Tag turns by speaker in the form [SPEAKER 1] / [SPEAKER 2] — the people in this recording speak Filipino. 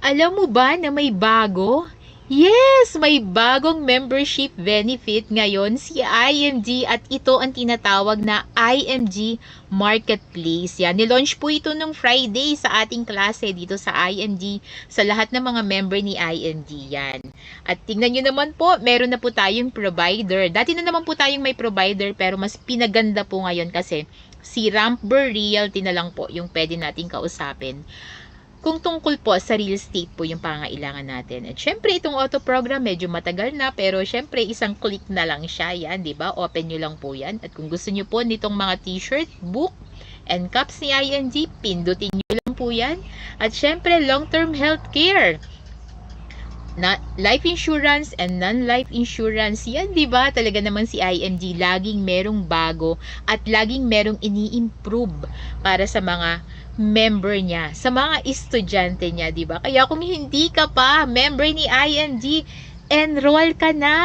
[SPEAKER 1] Alam mo ba na may bago? Yes, may bagong membership benefit ngayon si IMG at ito ang tinatawag na IMG Marketplace. Yan, nilaunch po ito nung Friday sa ating klase dito sa IMG sa lahat ng mga member ni IMG yan. At tingnan nyo naman po, meron na po tayong provider. Dati na naman po tayong may provider pero mas pinaganda po ngayon kasi si Rampber Realty na lang po yung pwede nating kausapin kung tungkol po sa real estate po yung pangailangan natin. At syempre, itong auto program medyo matagal na, pero syempre, isang click na lang siya yan, di ba? Open nyo lang po yan. At kung gusto nyo po nitong mga t-shirt, book, and cups ni ING, pindutin nyo lang po yan. At syempre, long-term healthcare, na life insurance and non-life insurance, yan, di ba? Talaga naman si IMG laging merong bago at laging merong ini-improve para sa mga member niya, sa mga estudyante niya, di ba? Kaya kung hindi ka pa member ni IMG, enroll ka na!